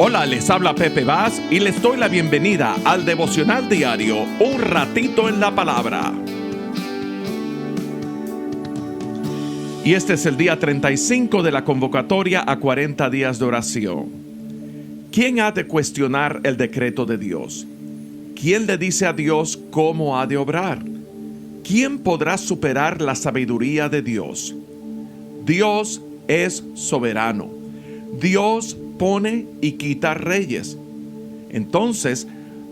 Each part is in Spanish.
Hola, les habla Pepe Vaz y les doy la bienvenida al devocional diario Un Ratito en la Palabra. Y este es el día 35 de la convocatoria a 40 días de oración. ¿Quién ha de cuestionar el decreto de Dios? ¿Quién le dice a Dios cómo ha de obrar? ¿Quién podrá superar la sabiduría de Dios? Dios es soberano. Dios pone y quita reyes. Entonces,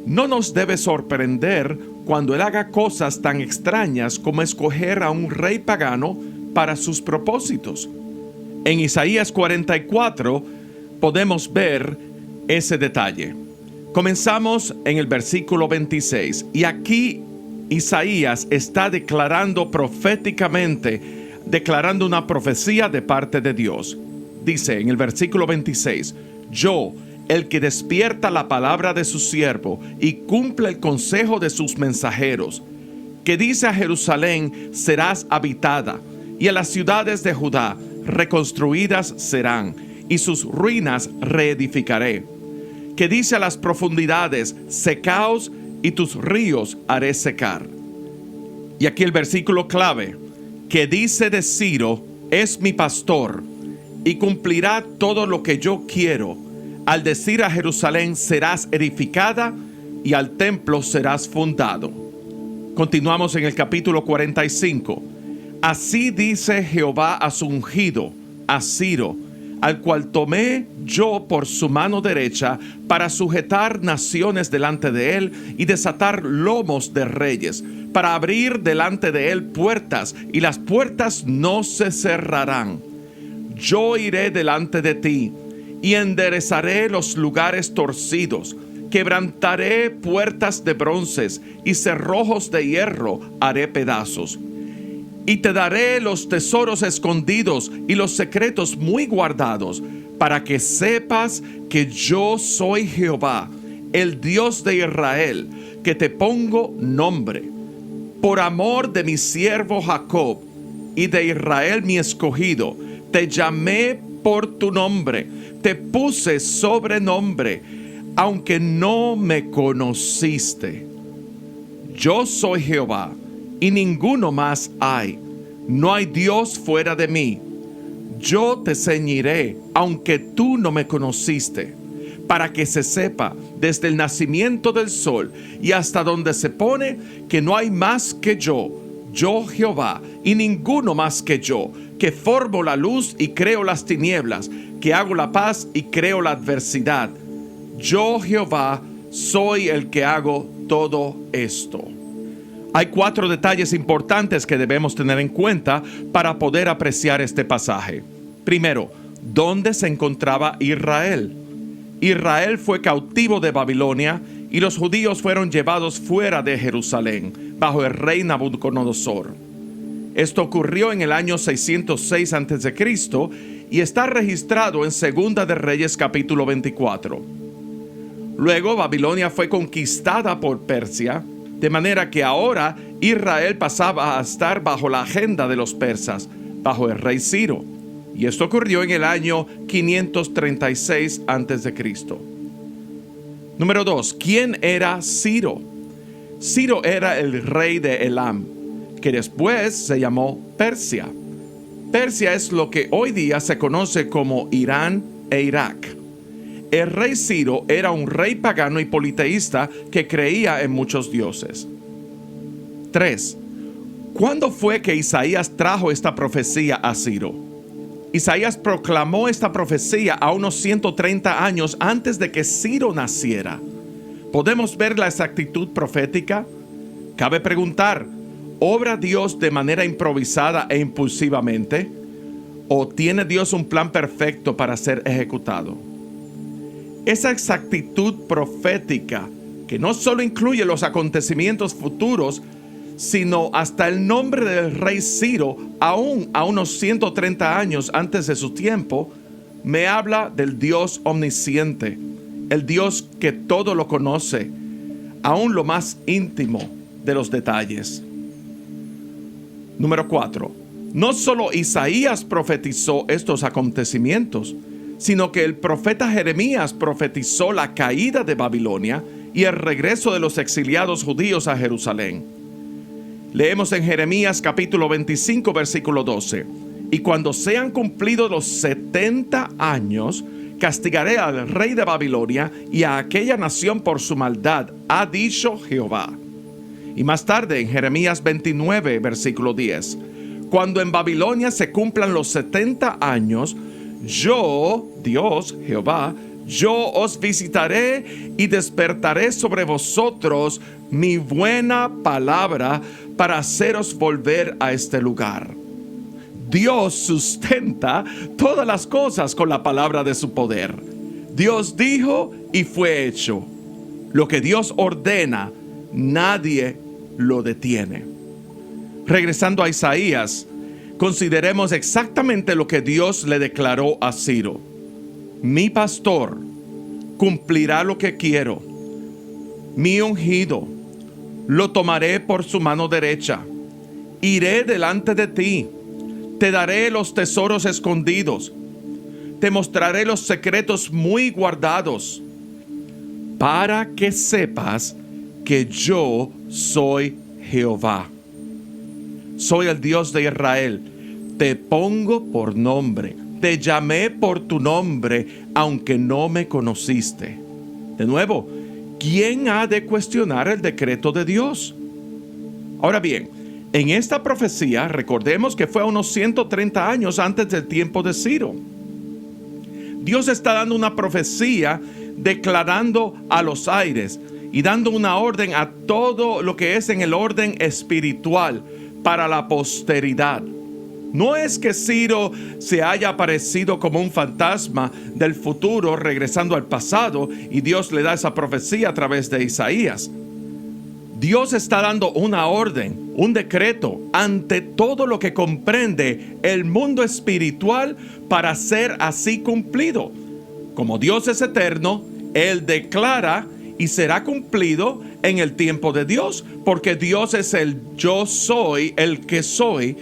no nos debe sorprender cuando Él haga cosas tan extrañas como escoger a un rey pagano para sus propósitos. En Isaías 44 podemos ver ese detalle. Comenzamos en el versículo 26 y aquí Isaías está declarando proféticamente, declarando una profecía de parte de Dios. Dice en el versículo 26, yo, el que despierta la palabra de su siervo y cumple el consejo de sus mensajeros, que dice a Jerusalén, serás habitada, y a las ciudades de Judá reconstruidas serán, y sus ruinas reedificaré. Que dice a las profundidades, secaos, y tus ríos haré secar. Y aquí el versículo clave, que dice de Ciro, es mi pastor, y cumplirá todo lo que yo quiero. Al decir a Jerusalén, serás edificada, y al templo serás fundado. Continuamos en el capítulo 45. Así dice Jehová a su ungido, a Ciro, al cual tomé yo por su mano derecha para sujetar naciones delante de él y desatar lomos de reyes, para abrir delante de él puertas, y las puertas no se cerrarán. Yo iré delante de ti y enderezaré los lugares torcidos, quebrantaré puertas de bronces y cerrojos de hierro haré pedazos. Y te daré los tesoros escondidos y los secretos muy guardados, para que sepas que yo soy Jehová, el Dios de Israel, que te pongo nombre. Por amor de mi siervo Jacob y de Israel mi escogido, te llamé por tu nombre, te puse sobrenombre, aunque no me conociste. Yo soy Jehová, y ninguno más hay. No hay Dios fuera de mí. Yo te ceñiré, aunque tú no me conociste, para que se sepa desde el nacimiento del sol y hasta donde se pone que no hay más que yo Jehová, y ninguno más que yo, que formo la luz y creo las tinieblas, que hago la paz y creo la adversidad. Yo Jehová soy el que hago todo esto. Hay 4 detalles importantes que debemos tener en cuenta para poder apreciar este pasaje. Primero, ¿dónde se encontraba Israel? Israel fue cautivo de Babilonia y los judíos fueron llevados fuera de Jerusalén bajo el rey Nabucodonosor. Esto ocurrió en el año 606 a.C. y está registrado en Segunda de Reyes capítulo 24. Luego Babilonia fue conquistada por Persia, de manera que ahora Israel pasaba a estar bajo la agenda de los persas, bajo el rey Ciro. Y esto ocurrió en el año 536 a.C. Número 2. ¿Quién era Ciro? Ciro era el rey de Elam, que después se llamó Persia. Persia es lo que hoy día se conoce como Irán e Irak. El rey Ciro era un rey pagano y politeísta que creía en muchos dioses. 3. ¿Cuándo fue que Isaías trajo esta profecía a Ciro? Isaías proclamó esta profecía a unos 130 años antes de que Ciro naciera. ¿Podemos ver la exactitud profética? Cabe preguntar, ¿obra Dios de manera improvisada e impulsivamente? ¿O tiene Dios un plan perfecto para ser ejecutado? Esa exactitud profética, que no solo incluye los acontecimientos futuros, sino hasta el nombre del rey Ciro, aún a unos 130 años antes de su tiempo, me habla del Dios omnisciente, el Dios que todo lo conoce, aún lo más íntimo de los detalles. Número 4. No solo Isaías profetizó estos acontecimientos, sino que el profeta Jeremías profetizó la caída de Babilonia y el regreso de los exiliados judíos a Jerusalén. Leemos en Jeremías capítulo 25, versículo 12. Y cuando sean cumplidos los 70 años, castigaré al rey de Babilonia y a aquella nación por su maldad, ha dicho Jehová. Y más tarde en Jeremías 29, versículo 10. Cuando en Babilonia se cumplan los 70 años, yo, Dios, Jehová, yo os visitaré y despertaré sobre vosotros mi buena palabra para haceros volver a este lugar. Dios sustenta todas las cosas con la palabra de su poder. Dios dijo y fue hecho. Lo que Dios ordena, nadie lo detiene. Regresando a Isaías, consideremos exactamente lo que Dios le declaró a Ciro. Mi pastor cumplirá lo que quiero. Mi ungido lo tomaré por su mano derecha. Iré delante de ti. Te daré los tesoros escondidos. Te mostraré los secretos muy guardados, para que sepas que yo soy Jehová. Soy el Dios de Israel. Te pongo por nombre. Te llamé por tu nombre, aunque no me conociste. De nuevo, ¿quién ha de cuestionar el decreto de Dios? Ahora bien, en esta profecía, recordemos que fue a unos 130 años antes del tiempo de Ciro. Dios está dando una profecía declarando a los aires y dando una orden a todo lo que es en el orden espiritual para la posteridad. No es que Ciro se haya aparecido como un fantasma del futuro regresando al pasado y Dios le da esa profecía a través de Isaías. Dios está dando una orden, un decreto ante todo lo que comprende el mundo espiritual para ser así cumplido. Como Dios es eterno, Él declara y será cumplido en el tiempo de Dios, porque Dios es el yo soy, el que soy.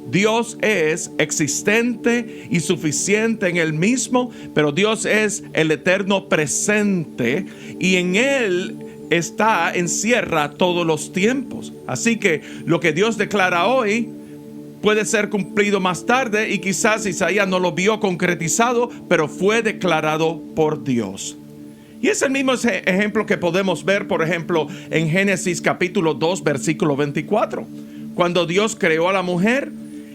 Dios es existente y suficiente en Él mismo, pero Dios es el eterno presente y en Él encierra todos los tiempos. Así que lo que Dios declara hoy puede ser cumplido más tarde y quizás Isaías no lo vio concretizado, pero fue declarado por Dios. Y es el mismo ejemplo que podemos ver, por ejemplo, en Génesis capítulo 2, versículo 24, cuando Dios creó a la mujer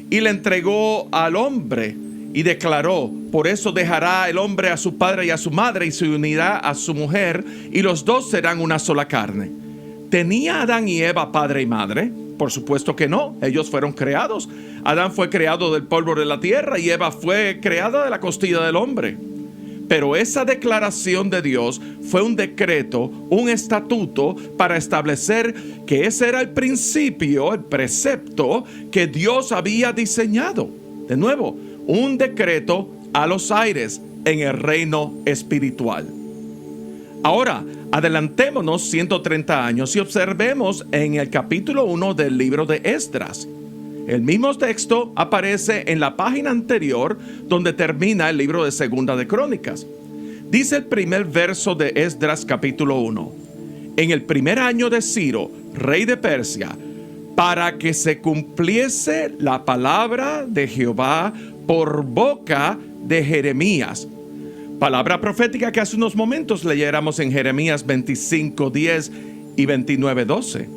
y le entregó al hombre y declaró: por eso dejará el hombre a su padre y a su madre y se unirá a su mujer y los dos serán una sola carne. ¿Tenía Adán y Eva padre y madre? Por supuesto que no, ellos fueron creados. Adán fue creado del polvo de la tierra y Eva fue creada de la costilla del hombre. Pero esa declaración de Dios fue un decreto, un estatuto para establecer que ese era el principio, el precepto que Dios había diseñado. De nuevo, un decreto a los aires en el reino espiritual. Ahora, adelantémonos 130 años y observemos en el capítulo 1 del libro de Esdras. El mismo texto aparece en la página anterior donde termina el libro de Segunda de Crónicas. Dice el primer verso de Esdras capítulo 1. En el primer año de Ciro, rey de Persia, para que se cumpliese la palabra de Jehová por boca de Jeremías. Palabra profética que hace unos momentos leyéramos en Jeremías 25:10 y 29:12.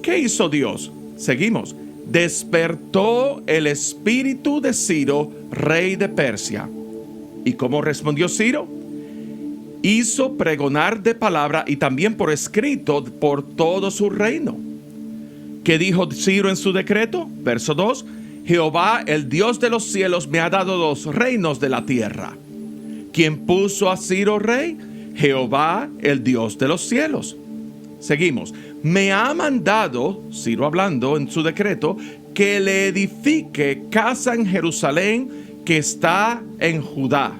¿Qué hizo Dios? Seguimos. Despertó el espíritu de Ciro, rey de Persia. ¿Y cómo respondió Ciro? Hizo pregonar de palabra y también por escrito por todo su reino. ¿Qué dijo Ciro en su decreto? Verso 2. Jehová, el Dios de los cielos, me ha dado los reinos de la tierra. ¿Quién puso a Ciro rey? Jehová, el Dios de los cielos. Seguimos. Me ha mandado, Ciro hablando en su decreto, que le edifique casa en Jerusalén que está en Judá.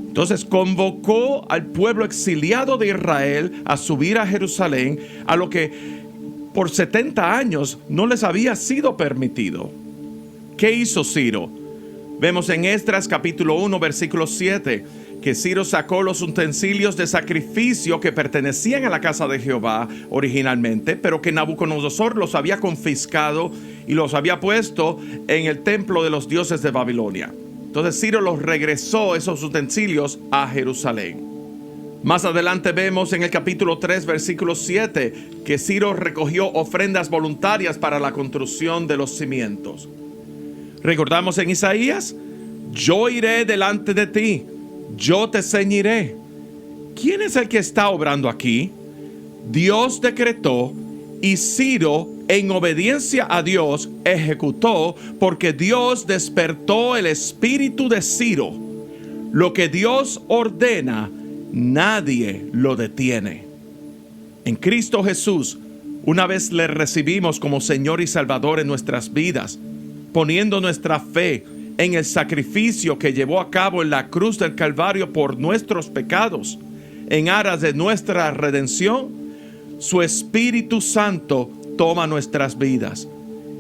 Entonces convocó al pueblo exiliado de Israel a subir a Jerusalén, a lo que por 70 años no les había sido permitido. ¿Qué hizo Ciro? Vemos en Esdras capítulo 1, versículo 7, que Ciro sacó los utensilios de sacrificio que pertenecían a la casa de Jehová originalmente, pero que Nabucodonosor los había confiscado y los había puesto en el templo de los dioses de Babilonia. Entonces Ciro los regresó, esos utensilios, a Jerusalén. Más adelante vemos en el capítulo 3, versículo 7, que Ciro recogió ofrendas voluntarias para la construcción de los cimientos. Recordamos en Isaías: yo iré delante de ti, yo te ceñiré. ¿Quién es el que está obrando aquí? Dios decretó y Ciro, en obediencia a Dios, ejecutó, porque Dios despertó el espíritu de Ciro. Lo que Dios ordena, nadie lo detiene. En Cristo Jesús, una vez le recibimos como Señor y Salvador en nuestras vidas, poniendo nuestra fe en el sacrificio que llevó a cabo en la cruz del Calvario por nuestros pecados, en aras de nuestra redención, su Espíritu Santo toma nuestras vidas.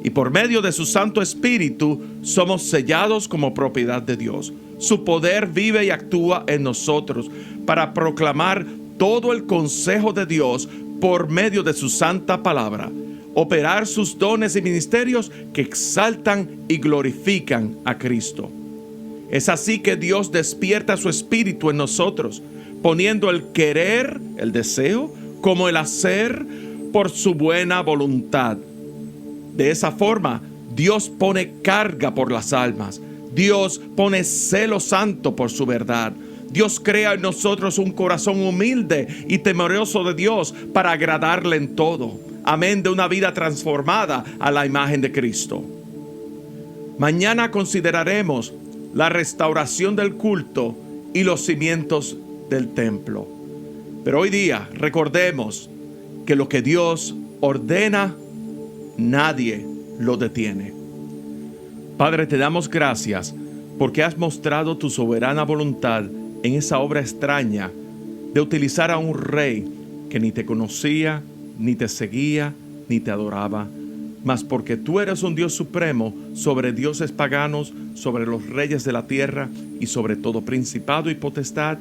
Y por medio de su Santo Espíritu somos sellados como propiedad de Dios. Su poder vive y actúa en nosotros para proclamar todo el consejo de Dios por medio de su santa palabra, operar sus dones y ministerios que exaltan y glorifican a Cristo. Es así que Dios despierta su espíritu en nosotros, poniendo el querer, el deseo, como el hacer por su buena voluntad. De esa forma, Dios pone carga por las almas. Dios pone celo santo por su verdad. Dios crea en nosotros un corazón humilde y temeroso de Dios para agradarle en todo. Amén, de una vida transformada a la imagen de Cristo. Mañana consideraremos la restauración del culto y los cimientos del templo. Pero hoy día recordemos que lo que Dios ordena, nadie lo detiene. Padre, te damos gracias porque has mostrado tu soberana voluntad en esa obra extraña de utilizar a un rey que ni te conocía, ni te seguía, ni te adoraba, mas porque tú eres un Dios supremo sobre dioses paganos, sobre los reyes de la tierra y sobre todo principado y potestad,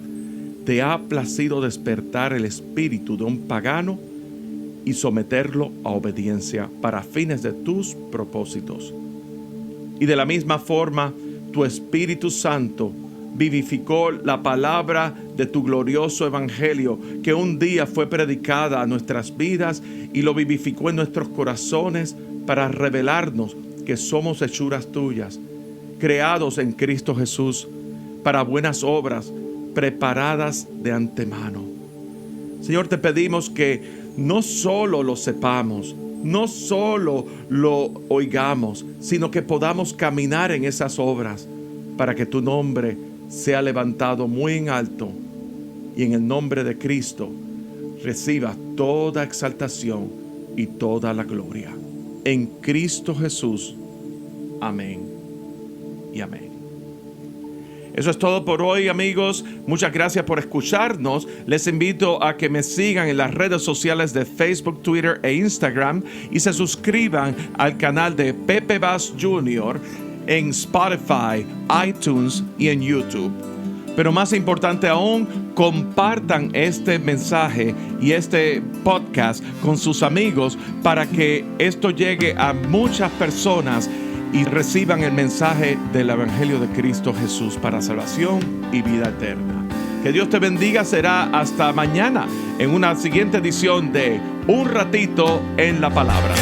te ha placido despertar el espíritu de un pagano y someterlo a obediencia para fines de tus propósitos. Y de la misma forma, tu Espíritu Santo vivificó la palabra de tu glorioso evangelio que un día fue predicada a nuestras vidas y lo vivificó en nuestros corazones para revelarnos que somos hechuras tuyas, creados en Cristo Jesús para buenas obras, preparadas de antemano. Señor, te pedimos que no solo lo sepamos, no solo lo oigamos, sino que podamos caminar en esas obras para que tu nombre sea levantado muy en alto y en el nombre de Cristo reciba toda exaltación y toda la gloria. En Cristo Jesús. Amén y amén. Eso es todo por hoy, amigos. Muchas gracias por escucharnos. Les invito a que me sigan en las redes sociales de Facebook, Twitter e Instagram y se suscriban al canal de Pepe Bass Jr. en Spotify, iTunes y en YouTube. Pero más importante aún, compartan este mensaje y este podcast con sus amigos para que esto llegue a muchas personas y reciban el mensaje del Evangelio de Cristo Jesús para salvación y vida eterna. Que Dios te bendiga. Será hasta mañana en una siguiente edición de Un Ratito en la Palabra.